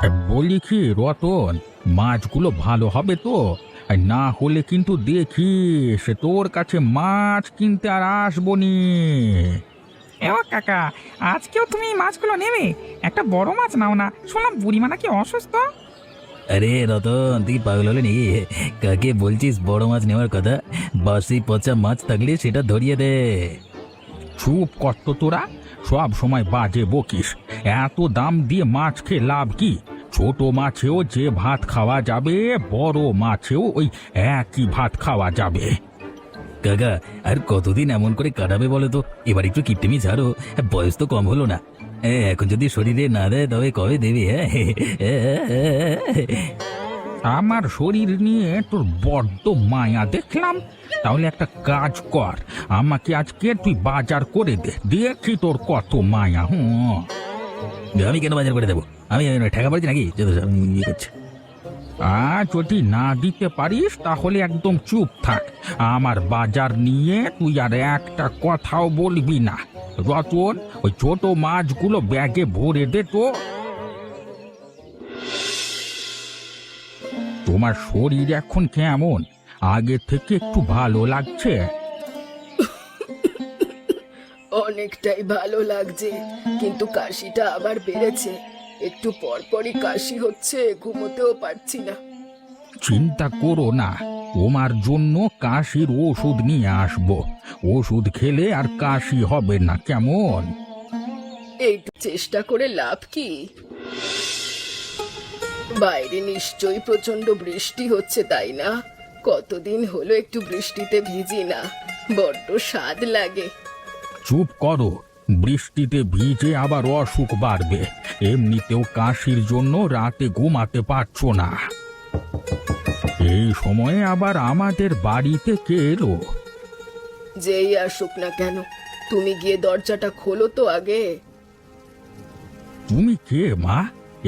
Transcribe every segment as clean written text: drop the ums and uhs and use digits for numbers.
বলি কি রতন, মাছগুলো ভালো হবে তো? না হলে কিন্তু দেখিস তোর কাছে মাছ কিনতে আর আসবো নি। এও কাকা, আজকেও তুমি এই মাছগুলো নেবে? একটা বড় মাছ নাও না, শুনলাম বুড়িমা নাকি অসুস্থ। আরে রতন, তুই পাগল হলে নাকি? কাকে বলছিস বড় মাছ নেওয়ার কথা? বাসি পচা মাছ থাকলে সেটা ধরিয়ে দে। চুপ কর তো তোরা, সব সময় বাজে বকিস। এত দাম দিয়ে মাছ খেয়ে লাভ কি? ছোট মাছেও যে ভাত খাওয়া যাবে, বড় মাছেও ওই একই ভাত খাওয়া যাবে। কাকা, আর কতদিন এমন করে কাটাবে বলো তো? এবার একটু কিপটেমি ছাড়ো, বয়স তো কম হলো না। এখন যদি শরীরে না দেয় তবে কবে দেবে? আমার শরীর নিয়ে তোর বড্ড মায়া দেখলাম। তাহলে একটা কাজ কর, আমাকে আজকে তুই বাজার করে দে, দেখি তোর কত মায়া। আমি কেন বাজার করে দেবো? আমি ঠেকা পড়েছি নাকি? ইয়ে করছে। আর যদি না দিতে পারিস তাহলে একদম চুপ থাক। আমার বাজার নিয়ে তুই আর একটা কথাও বলবি না। রতন, ওই ছোট মাছগুলো ব্যাগে ভরে দে তো। তোমার শরীর এখন কেমন? আগে থেকে একটু ভালো লাগছে? অনেকটাই ভালো লাগছে, কিন্তু কাশিটা আবার বেড়েছে। একটু পরপরই কাশি হচ্ছে, ঘুমোতেও পারছি না। চিন্তা করো না, তোমার জন্য কাশির ওষুধ নিয়ে আসবো। ওষুধ খেলে আর কাশি হবে না, কেমন? এইটু চেষ্টা করে লাভ কি? বাইরে নিশ্চয়ই প্রচন্ড বৃষ্টি হচ্ছে, তাই না? কতদিন হলো একটু বৃষ্টিতে ভিজি না, বড্ড স্বাদ লাগে। চুপ করো, বৃষ্টিতে ভিজে আবার অসুখ বাড়বে। এমনিতেও কাশির জন্য রাতে ঘুমাতে পারছো না। এই সময়ে আবার আমাদের বাড়িতে কে এলো? যেই আসুক না কেন, তুমি গিয়ে দরজাটা খোলো তো আগে। তুমি কে মা?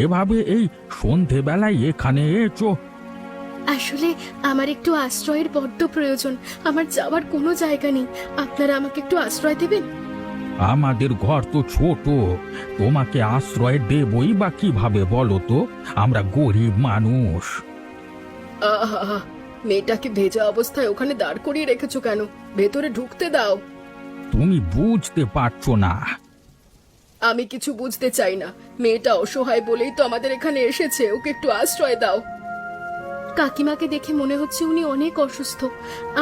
এভাবে এই সন্ধেবেলায় এখানে এসো? আসলে আমার একটু আশ্রয়ের বড্ড প্রয়োজন। আমার যাওয়ার কোনো জায়গা নেই, আপনারা আমাকে একটু আশ্রয় দেবেন? আমাদের ঘর তো ছোট, তোমাকে আশ্রয় দেবই বা কিভাবে বলো তো? আমরা গরিব মানুষ। আহা, মেয়েটাকে ভেজা অবস্থায় ওখানে দাঁড় করিয়ে রেখেছো কেন? ভেতরে ঢুকতে দাও। তুমি বুঝতে পারছো না। আমি কিছু বুঝতে চাই না, মেয়েটা অসহায় বলেই তো আমাদের এখানে এসেছে। ওকে একটু আশ্রয় দাও। কাকিমাকে দেখে মনে হচ্ছে উনি অনেক অসুস্থ।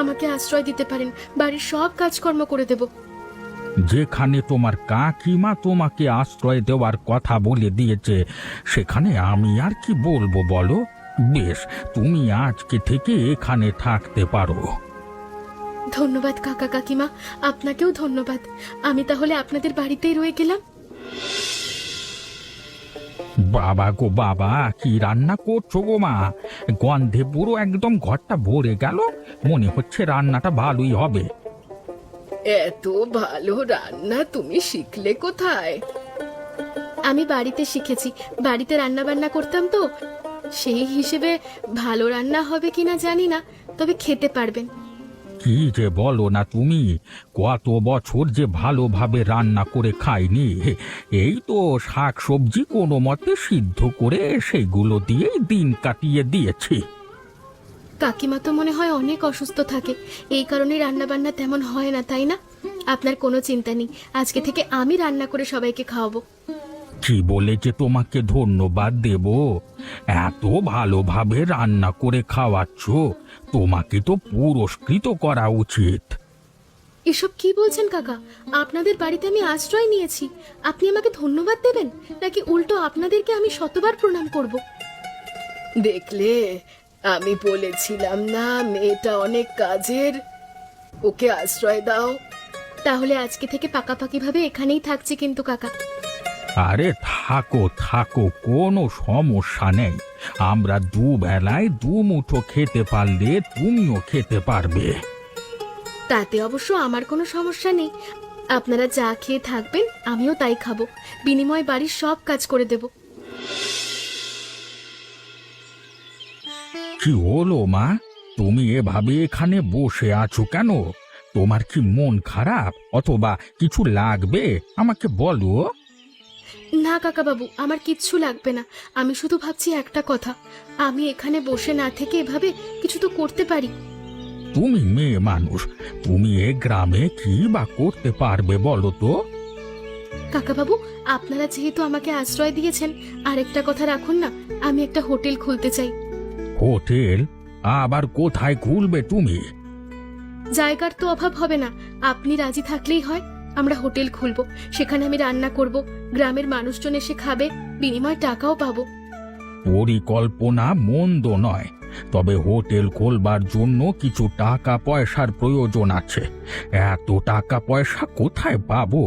আমাকে আশ্রয় দিতে পারেন, বাড়ির সব কাজকর্ম করে দেব। যেখানে তোমার কাকিমা তোমাকে আশ্রয় দেওয়ার কথা বলে দিয়েছে, সেখানে আমি আর কি বলবো বলো? বেশ, তুমি আজকে থেকে এখানে থাকতে পারো। ধন্যবাদ কাকা কাকিমা, আপনাকেও ধন্যবাদ। আমি তাহলে আপনাদের বাড়িতেই রয়ে গেলাম। বাবা গো বাবা, কি রান্না করছো গো মা? গন্ধে পুরো একদম ঘরটা ভরে গেল। মনে হচ্ছে রান্নাটা ভালোই হবে। এত ভালো রান্না তুমি শিখলে কোথায়? আমি বাড়িতে শিখেছি, বাড়িতে রান্না বান্না করতাম তো। সেই হিসেবে ভালো রান্না হবে কিনা জানি না, তবে খেতে পারবেন। কি যে বলো না তুমি! কত বছর যে ভালোভাবে রান্না করে খাইনি। এই তো শাক সবজি কোনো মতে সিদ্ধ করে সেগুলো দিয়েই দিন কাটিয়ে দিয়েছি। কাকিমা তো মনে হয় অনেক অসুস্থ থাকে, এই কারণে রান্না বান্না তেমন হয় না, তাই না? আপনার কোনো চিন্তা নেই, আজকে থেকে আমি রান্না করে সবাইকে খাওয়াবো। কি বলে যে তোমাকে ধন্যবাদ দেব? এত ভালোভাবে রান্না করে খাওয়াচ্ছ, তোমাকে তো পুরস্কৃত করা উচিত। এসব কি বলছেন কাকা? আপনাদের বাড়িতে আমি আশ্রয় নিয়েছি, আপনি আমাকে ধন্যবাদ দেবেন নাকি উল্টো আপনাদেরকে আমি শতবার প্রণাম করব? দেখলে, আমি বলেছিলাম না মেয়েটা অনেক কাজের। ওকে আশ্রয় দাও। তাহলে আজকে থেকে পাকাপাকি ভাবে এখানেই থাকছি কিন্তু কাকা। আরে থাকো থাকো, কোনো সমস্যা নেই। আমরা দুবেলায় দুমুঠো খেতে পারলে তুমিও খেতে পারবে। তাতে অবশ্য আমার কোনো সমস্যা নেই। আপনারা যা খেয়ে থাকবেন আমিও তাই খাবো, বিনিময়ে বাড়ির সব কাজ করে দেব। কি হলো মা, তুমি এভাবে এখানে বসে আছো কেন? তোমার কি মন খারাপ অথবা কিছু লাগবে? আমাকে বলো। না কাকাবাবু, আমার কিচ্ছু লাগবে না। আমি শুধু ভাবছি একটা কথা, আমি এখানে বসে না থেকে এভাবে কিছু তো করতে পারি। তুমি মেয়ে মানুষ, তুমি এ গ্রামে কি বা করতে পারবে বলো তো? কাকাবাবু, আপনারা যেহেতু আমাকে আশ্রয় দিয়েছেন, আরেকটা কথা রাখুন না, আমি একটা হোটেল খুলতে চাই। হোটেল? আবার কোথায় খুলবে তুমি? জায়গার তো অভাব হবে না, আপনি রাজি থাকলেই হয়। আমরা হোটেল খুলবো, সেখানে আমি রান্না করব, গ্রামের মানুষজন এসে খাবে, বিনিময় টাকাও পাবো। পরিকল্পনা মন্দ নয়, তবে হোটেল খোলবার জন্য কিছু টাকা পয়সার প্রয়োজন আছে। এত টাকা পয়সা কোথায় পাবো?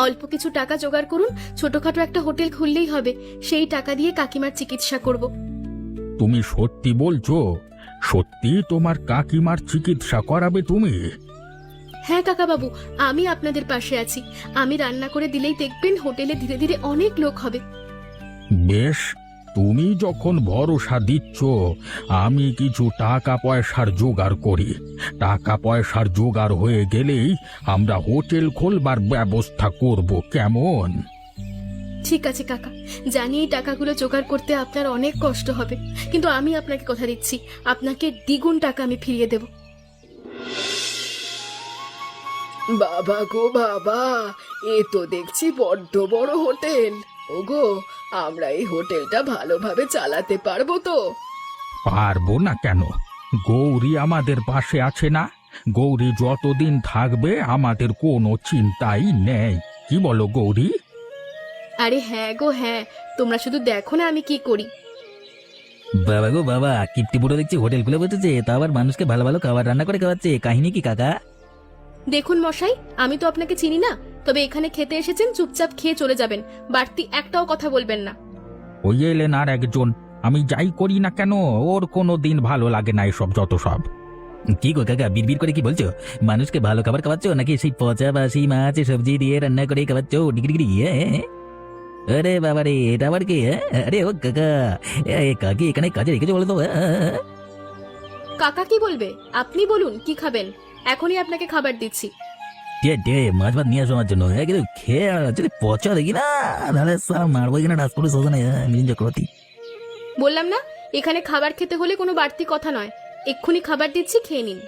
অল্প কিছু টাকা জোগাড় করুন, ছোটখাটো একটা হোটেল খুললেই হবে। সেই টাকা দিয়ে কাকিমার চিকিৎসা করব। তুমি সত্যি বলছো? সত্যি তোমার কাকিমার চিকিৎসা করাবে তুমি? হ্যাঁ কাকাবাবু, আমি আপনাদের পাশে আছি। আমি রান্না করে দিলেই দেখবেন হোটেলে ধীরে ধীরে অনেক লোক হবে। বেশ, তুমি যখন ভরসা দিচ্ছ, আমি কিছু টাকা পয়সার জোগাড় করি। টাকা পয়সার জোগাড় হয়ে গেলেই আমরা হোটেল খোলবার ব্যবস্থা করব, কেমন? ঠিক আছে কাকা, জানি এই টাকাগুলো জোগাড় করতে আপনার অনেক কষ্ট হবে, কিন্তু আমি আপনাকে কথা দিচ্ছি, আপনাকে দ্বিগুণ টাকা আমি ফিরিয়ে দেব। বাবা গো বাবা, এ তো দেখছি বড্ড বড় হোটেল। ওগো, আমরা এই হোটেলটা ভালোভাবে চালাতে পারবো তো? পারবো না কেন? গৌরী আমাদের পাশে আছে না? গৌরী যতদিন থাকবে আমাদের কোনো চিন্তাই নেই। কি বলো গৌরী? আরে হ্যাঁ গো হ্যাঁ, তোমরা শুধু দেখো না আমি কি করি। বাবা গো বাবা, কিপ্টি বুড়ো দেখছি হোটেল খুলে বসেছে, তা আবার মানুষকে ভালো ভালো খাবার রান্না করে খাওয়াচ্ছে। কাহিনী কি কাকা? দেখুন মশাই, আমি তো আপনাকে চিনি না, তবে এখানে খেতে এসেছেন, চুপচাপ খেয়ে চলে যাবেন, বাড়তি একটাও কথা বলবেন না। ওই এলেন আর একজন। আমি যাই করি না কেন, ওর কোনো দিন ভালো লাগে না এসব যত সব। কি গো কাকা, বিড়বিড় করে কি বলছো? মানুষকে ভালো খাবার খাওয়াচ্ছ নাকি সেই পচা বাসি মাছ সবজি দিয়ে রান্না করে খাওয়াচ্ছ? ডিগ্রি ডিগ্রি আরে বাবা রে, এটা আবার কি? আরে ও কাকা, কাকি এখানে কাজে রেখেছো বলো তো? কাকা কি বলবে? আপনি বলুন কি খাবেন, এখনই আপনাকে খাবার দিচ্ছি। মাছ ভাত নিয়ে আসো আমার জন্য। কিন্তু খেয়ে যদি পচা দেখি না, তাহলে সারা মারবো এখানে ডাস করে সোজা নেই মিলিঞ্জা করতি। বললাম না, এখানে খাবার খেতে হলে কোনো বাড়তি কথা নয়, এক্ষুনি খাবার দিচ্ছি, খেয়ে নিন।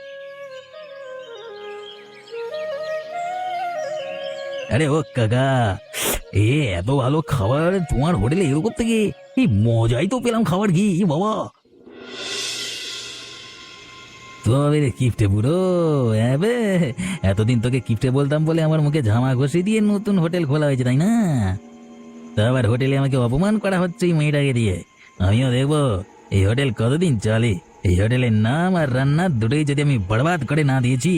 আরে ও কাকা, এত ভালো খাবার তোমার হোটেলে এরকম থেকে এই মজাই তো পেলাম খাবার কি বাবা। তবে রে কিপটে বুড়ো, এতদিন তোকে কিপটে বলতাম বলে আমার মুখে ঝামা ঘষে দিয়ে নতুন হোটেল খোলা হয়েছে, তাই না? তা আবার হোটেলে আমাকে অপমান করা হচ্ছে এই মেয়েটাকে দিয়ে। আমিও দেখবো এই হোটেল কতদিন চলে। এই হোটেলের নাম আর রান্না দুটোই যদি আমি বরবাদ করে না দিয়েছি,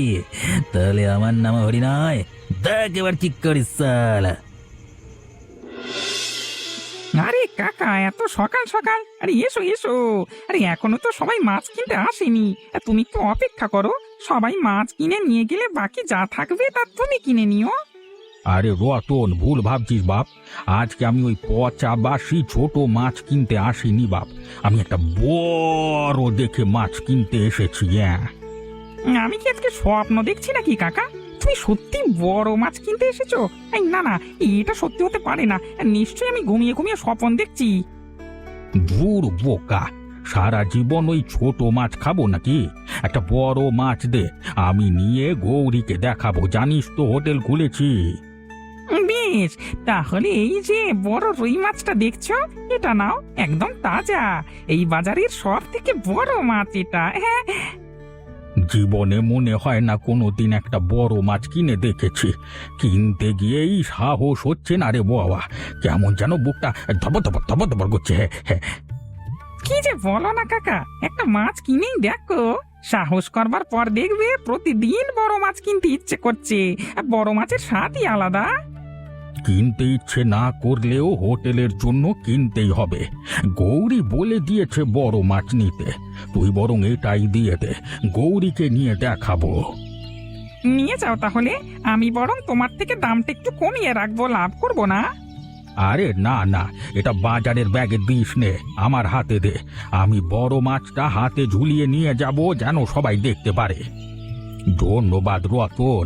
তাহলে আমার নাম হরি নয়। দেখ এবার কি করিস সালা। আরে কাকা, এত সকাল সকাল, আরে এসো এসো। আরে এখনো তো সবাই মাছ কিনতে আসেনি, তুমি একটু অপেক্ষা করো। সবাই মাছ কিনে নিয়ে গেলে বাকি যা থাকবে তা তুমি কিনে নিও। আরে রতন, ভুল ভাবছিস বাপ। আজকে আমি ওই পচা বাসি ছোট মাছ কিনতে আসিনি বাপ, আমি একটা বড় দেখে মাছ কিনতে এসেছি। আমি কি আজকে স্বপ্ন দেখছি নাকি কাকা? তুমি সত্যি বড় মাছ কিনতে এসেছো? এই না না, এটা সত্যি হতে পারে না, নিশ্চয়ই আমি ঘুমিয়ে ঘুমিয়ে স্বপ্ন দেখছি। ধুর বোকা, সারা জীবন ওই ছোট মাছ খাবো নাকি? একটা বড় মাছ দে, আমি নিয়ে গৌরীকে দেখাবো, জানিস তো হোটেল খুলেছি। বেশ, তাহলে এই যে বড় রুই মাছটা দেখছো, এটা নাও, একদম তাজা, এই বাজারের সব থেকে বড় মাছ এটা। হ্যাঁ, জীবনে মনে হয় না কোনোদিন একটা বড় মাছ কিনে দেখেছি। কিনতে গিয়েই সাহস হচ্ছে না রে বাবা, কেমন যেন বুকটা ধপ ধপ ধপ ধপ করছে। কি যে বলো না কাকা, একটা মাছ কিনেই দেখো, সাহস করবার পর দেখবে প্রতিদিন বড় মাছ কিনতে ইচ্ছে করছে। আর বড় মাছের স্বাদই আলাদা। কিনতে ইচ্ছে না করলেও হোটেলের জন্য কিনতেই হবে। গৌরী বলে দিয়েছে বড় মাছ নিতে, তুই বরং এটাই দিয়ে দে, গৌরীকে নিয়ে দেখাবো। নিয়ে যাও তাহলে, আমি বরং তোমার থেকে দামটা একটু কমিয়ে রাখবো, লাভ করবো না। আরে না না, এটা বাজারের ব্যাগে দিস নে, আমার হাতে দে। আমি বড় মাছটা হাতে ঝুলিয়ে নিয়ে যাব, যেন সবাই দেখতে পারে। ধন্যবাদ রতন,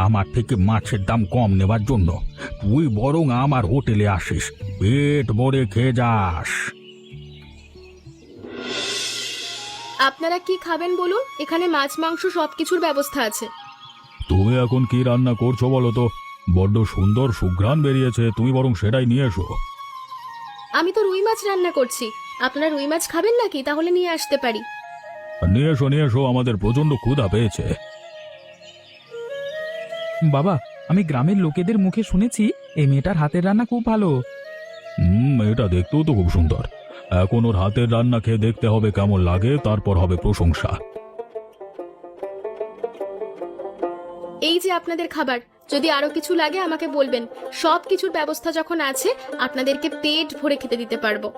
আমার থেকে মাছের দাম কম নেবার জন্য। তুই বরং আমার হোটেলে আসিস, পেট ভরে খেয়ে যাস। আপনারা কি খাবেন বলুন, এখানে মাছ মাংস সবকিছুর ব্যবস্থা আছে। তুমি এখন কি রান্না করছো বলো তো? বড্ড সুন্দর সুঘ্রাণ বেরিয়েছে, তুমি বরং সেটাই নিয়ে এসো। আমি তো রুই মাছ রান্না করছি, আপনারা রুই মাছ খাবেন নাকি? তাহলে নিয়ে আসতে পারি। নিয়ে এসো, আমাদের প্রচন্ড ক্ষুধা পেয়েছে। বাবা, আমি গ্রামের লোকেদের মুখে শুনেছি এই মেয়েটার হাতের রান্না খুব ভালো। এটা দেখতেও তো খুব সুন্দর। এখন ওর হাতের রান্না খেয়ে দেখতে হবে কেমন লাগে, তারপর হবে প্রশংসা। এই যে আপনাদের খাবার, যদি আরো কিছু লাগে আমাকে বলবেন। সব কিছুর ব্যবস্থা যখন আছে, আপনাদেরকে পেট ভরে খেতে দিতে পারবো।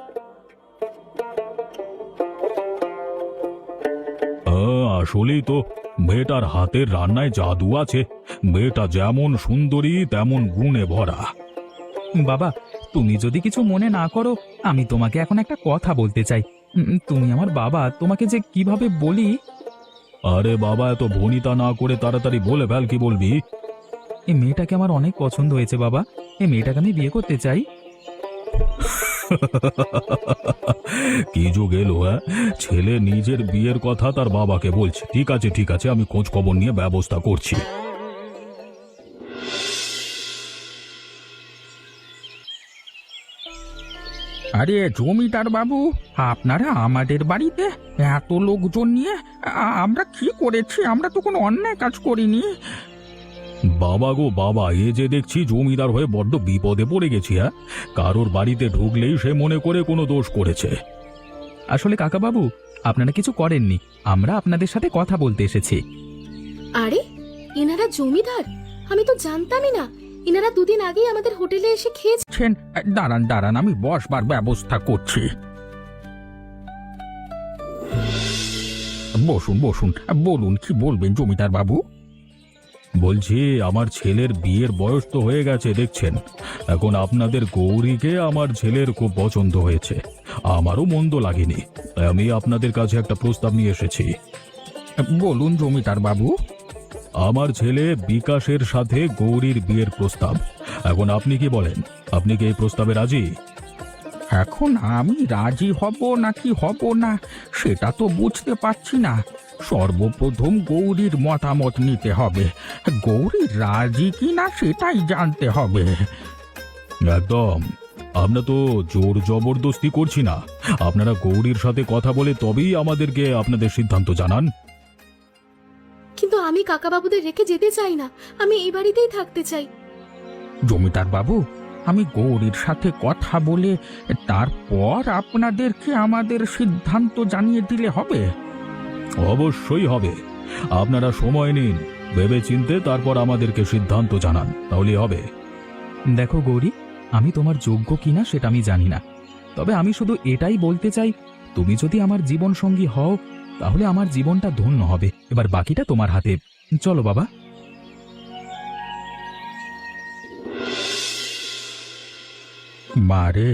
আসলেই তো মেয়েটার হাতের রান্নায় জাদু আছে। মেয়েটা যেমন সুন্দরী তেমন গুণে ভরা। বাবা, তুমি যদি কিছু মনে না করো, আমি তোমাকে এখন একটা কথা বলতে চাই। তুমি আমার বাবা, তোমাকে যে কিভাবে বলি। আরে বাবা, এত ভনিতা না করে তাড়াতাড়ি বলে ফেল, কি বলবি? এই মেয়েটাকে আমার অনেক পছন্দ হয়েছে বাবা, এই মেয়েটাকে আমি বিয়ে করতে চাই। কি যুগ এলো, ছেলে নিজের বিয়ের কথা তার বাবাকে বলছে। ঠিক আছে, আমি খোঁজ খবর নিয়ে ব্যবস্থা করছি। আরে জমিদার বাবু, আপনারা আমাদের বাড়িতে এত লোকজন নিয়ে আমরা কি করেছি? আমরা তো কোনো অন্যায় কাজ করিনি। বাবা গো বাবা, এ যে দেখছি জমিদার হয়ে বড্ড বিপদে পড়ে গেছি। কারোর বাড়িতে ঢুকলেই সে মনে করে কোনো দোষ করেছে। আসলে কাকা বাবু, আপনারা কিছু করেননি, আমরা আপনাদের সাথে কথা বলতে এসেছি। আরে এনারা জমিদার? আমি তো জানতামই না। এনারা দুদিন আগেই আমাদের হোটেলে এসে খেয়েছে। দাঁড়ান, আমি বসবার ব্যবস্থা করছি। বসুন, বলুন কি বলবেন জমিদার বাবু? বলছি, আমার ছেলের বিয়ের বয়স তো হয়ে গেছে দেখছেন। এখন আপনাদের গৌরীকে আমার ছেলের খুব পছন্দ হয়েছে, আমারও মন্দ লাগেনি। তাই আমি আপনাদের কাছে একটা প্রস্তাব নিয়ে এসেছি। বলুন জমিদার বাবু। আমার ছেলে বিকাশের সাথে গৌরীর বিয়ের প্রস্তাব। এখন আপনি কি বলেন? আপনি কি এই প্রস্তাবে রাজি? এখন আমি রাজি হব নাকি হব না সেটা তো বুঝতে পারছি না। সর্বপ্রথম গৌরীর মতামত নিতে হবে। গৌরী রাজি কিনা সেটাই জানতে হবে। একদম, আমরা তো জোর জবরদস্তি করছি না। আপনারা গৌরীর সাথে কথা বলে তবেই আমাদেরকে আপনাদের সিদ্ধান্ত জানান। কিন্তু আমি কাকাবাবুদের রেখে যেতে চাই না, আমি এই বাড়িতেই থাকতে চাই। জমিদার বাবু, আমি গৌরীর সাথে কথা বলে তারপর আপনাদেরকে আমাদের সিদ্ধান্ত জানিয়ে দিলে হবে। অবশ্যই হবে। আপনারা সময় নিন, ভেবে চিনতে তারপর আমাদেরকে সিদ্ধান্ত জানান, তাহলে হবে। দেখো গৌরী, আমি তোমার যোগ্য কিনা সেটা আমি জানি না, তবে আমি শুধু এটাই বলতে চাই, তুমি যদি আমার জীবন সঙ্গী হও তাহলে আমার জীবনটা ধন্য হবে। এবার বাকিটা তোমার হাতে। চলো বাবা। মারে,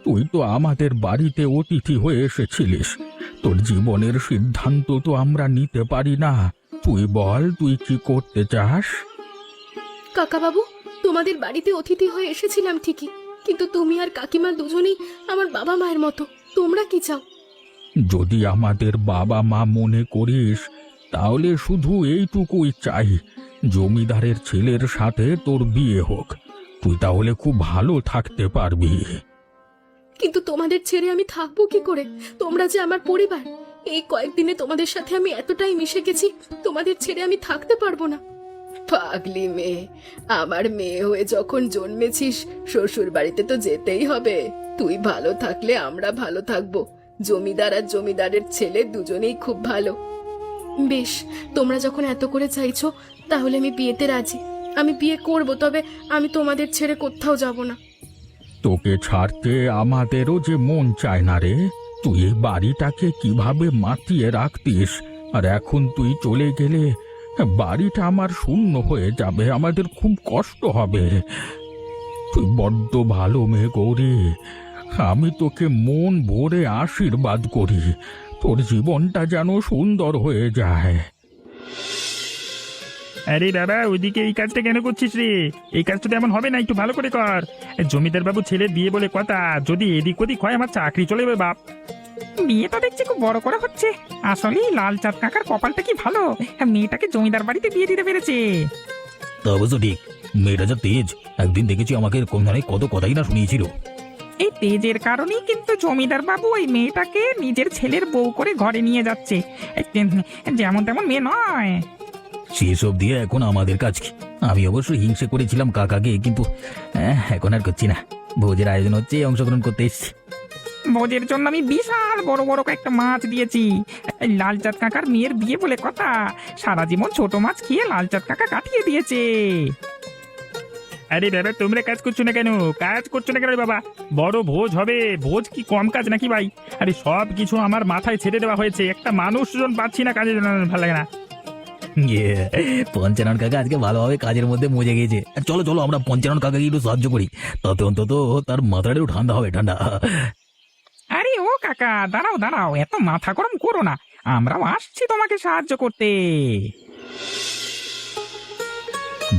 তুই তো আমাদের বাড়িতে অতিথি হয়ে এসেছিলিস, তোর জীবনের সিদ্ধান্ত তো আমরা নিতে পারি না। তুই বল, তুই কি করতে চাস? কাকাবাবু, তোমাদের বাড়িতে অতিথি হয়ে এসেছিলাম ঠিকই, কিন্তু তুমি আর কাকিমা দুজনেই আমার বাবা মায়ের মতো। তোমরা কি চাও? যদি আমাদের বাবা মা মনে করিস তাহলে শুধু এইটুকুই চাই, জমিদারের ছেলের সাথে তোর বিয়ে হোক। তুই তাহলে খুব ভালো থাকতে পারবি। কিন্তু তোমাদের ছেড়ে আমি থাকবো কি করে? তোমরা যে আমার পরিবার। এই কয়েকদিনে তোমাদের সাথে আমি এতটাই মিশে গেছি, তোমাদের ছেড়ে আমি থাকতে পারবো না। পাগলি মেয়ে, আমার মেয়ে হয়ে যখন জন্মেছিস, শ্বশুর বাড়িতে তো যেতেই হবে। তুই ভালো থাকলে আমরা ভালো থাকবো। জমিদার আর জমিদারের ছেলে দুজনেই খুব ভালো। বেশ, তোমরা যখন এত করে চাইছো তাহলে আমি বিয়েতে রাজি। আমি বিয়ে করব, তবে আমি তোমাদের ছেড়ে কোথাও যাব না। তোকে ছাড়তে আমাদেরও যে মন চায় না রে। তুই এই বাড়িটাকে কিভাবে মাতিয়ে রাখতিস, আর এখন তুই চলে গেলে বাড়িটা আমার শূন্য হয়ে যাবে, আমাদের খুব কষ্ট হবে। তুই বড্ড ভালো মেয়ে গৌরী, আমি তোকে মন ভরে আশীর্বাদ করি, তোর জীবনটা যেন সুন্দর হয়ে যায়। আরে বাবা ওইদিকে এই কাজটা কেন করছিস রে? এই কাজটা তো এমন হবে না, একটু ভালো করে কর। জমিদার বাবু ছেলে বিয়ে বলে কথা, যদি এদিক ওদিক হয় আমার চাকরি চলে যাবে বাপ। বিয়ে তো দেখছি খুব বড় করে হচ্ছে। আসলেই লালচাঁদ কাকার কপালটা কি ভালো, মেয়েটাকে জমিদার বাড়িতে বিয়ে দিতে পেরেছে। তা অবশ্য ঠিক, মেয়েটা যা তেজ, একদিন দেখেছি আমাকে কত কথাই না শুনিয়েছিল। এই তেজের কারণেই কিন্তু জমিদার বাবু ওই মেয়েটাকে নিজের ছেলের বউ করে ঘরে নিয়ে যাচ্ছে। যেমন তেমন মেয়ে নয়। সেসব দিয়ে এখন আমাদের কাজ কি? আমি অবশ্য হিংসে করেছিলাম কাকাকে, কিন্তু এখন আর করছি না। ভোজের আয়োজন হচ্ছে, অংশগ্রহণ করতে এসেছি। ভোজের জন্য আমি বিশাল বড় বড় কয়েকটা মাছ দিয়েছি। এই লালচাঁদ কাকার মেয়ের বিয়ে বলে কথা, সারা জীবন ছোট মাছ খেয়ে লালচাঁদ কাকা কাটিয়ে দিয়েছে। আরে বাবা তোমরা কাজ করছো না কেন? বাবা বড় ভোজ হবে, ভোজ কি কম কাজ নাকি ভাই? আরে সব কিছু আমার মাথায় ছেড়ে দেওয়া হয়েছে, একটা মানুষজন পাচ্ছি না কাজে, ভালো লাগে না। পঞ্চানন কাকা আজকে ভালোভাবে কাজের মধ্যে মজে গেছে। চলো চলো আমরা পঞ্চানন কাকাকে একটু সাহায্য করি, তাতে অন্তত তার মাথাটা একটু ঠান্ডা হবে, ঠান্ডা। আরে ও কাকা দাঁড়াও দাঁড়াও, এত মাথা গরম করো না, আমরাও আসছি তোমাকে সাহায্য করতে।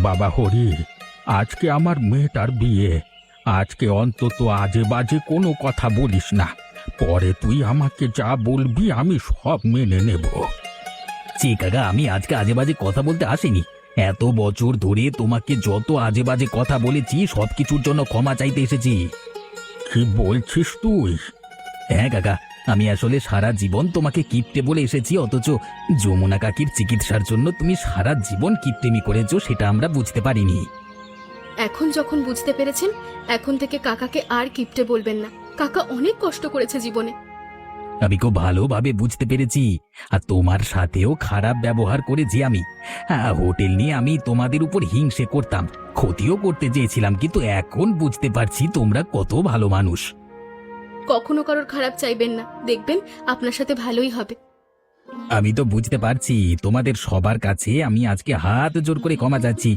বাবা হরি, আজকে আমার মেয়েটার বিয়ে, আজকে অন্তত আজে বাজে কোনো কথা বলিস না। পরে তুই আমাকে যা বলবি আমি সব মেনে নেব। জি কাকা, আমি আজকে আজে বাজে কথা বলতে আসিনি। এত বছর ধরে তোমাকে যত আজে বাজে কথা বলেছি সবকিছুর জন্য ক্ষমা চাইতে এসেছি। কি বলছিস তুই? হ্যাঁ কাকা, আমি আসলে সারা জীবন তোমাকে কিপ্টে বলে এসেছি, অথচ যমুনা কাকির চিকিৎসার জন্য তুমি সারা জীবন কিপ্টেমি করেছো, সেটা আমরা বুঝতে পারিনি। এখন যখন বুঝতে পেরেছেন, এখন থেকে কাকাকে আর কিপ্টে বলবেন না। কাকা অনেক কষ্ট করেছে জীবনে। আমি খুব ভালোভাবে বুঝতে পেরেছি, আর তোমার সাথেও খারাপ ব্যবহার করেছি আমি। হোটেল নিয়ে আমি তোমাদের উপর হিংসে করতাম, ক্ষতিও করতে চেয়েছিলাম, কিন্তু এখন বুঝতে পারছি তোমরা কত ভালো মানুষ। কখনো কারোর খারাপ চাইবেন না, দেখবেন আপনার সাথে ভালোই হবে। আমি তো বুঝতে পারছি, তোমাদের সবার কাছে আমি আজকে হাত জোর করে ক্ষমা চাচ্ছি,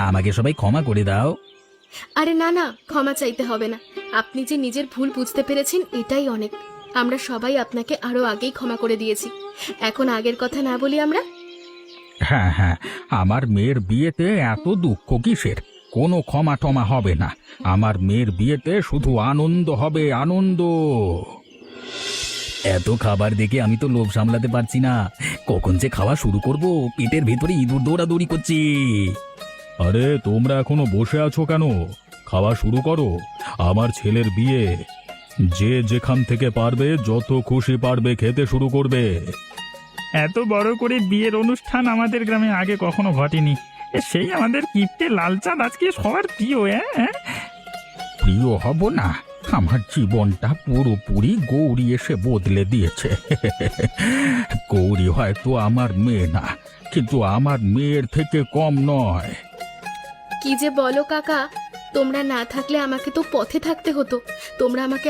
আমাকে সবাই ক্ষমা করে দাও। আরে না না, ক্ষমা চাইতে হবে না। আপনি যে নিজের ভুল বুঝতে পেরেছেন এটাই অনেক। আমরা সবাই আপনাকে আরো আগেই ক্ষমা করে দিয়েছি। এখন আগের কথা না বলি আমরা। হ্যাঁ হ্যাঁ, আমার মেয়ের বিয়েতে এত দুঃখ কিসের? কোনো ক্ষমা টমা হবে না। আমার মেয়ের বিয়েতে শুধু আনন্দ হবে, আনন্দ। এত খাবার দেখে আমি তো লোভ সামলাতে পারছি না, কখন যে খাওয়া শুরু করব, পেটের ভেতরে ইঁদুর দৌড়াদৌড়ি করছি। আরে তোমরা এখনো বসে আছো কেন? খাওয়া শুরু করো, আমার ছেলের বিয়ে। যে যেখান থেকে পারবে, যত খুশি পারবে খেতে শুরু করবে। এত বড় করে বিয়ের অনুষ্ঠান আমাদের গ্রামে আগে কখনো ঘটেনি। সেই আমাদের কিপ্টে লালচাঁদ আজকে সবার প্রিয়। প্রিয় হব না? আমার জীবনটা পুরোপুরি গৌরী এসে বদলে দিয়েছে। গৌরী হয়তো আমার মেয়ে না, কিন্তু আমার মেয়ের থেকে কম নয়। কি যে বলো কাকা, তোমরা না থাকলে আমাকে তো পথে থাকতে হতো। তোমরা আমাকে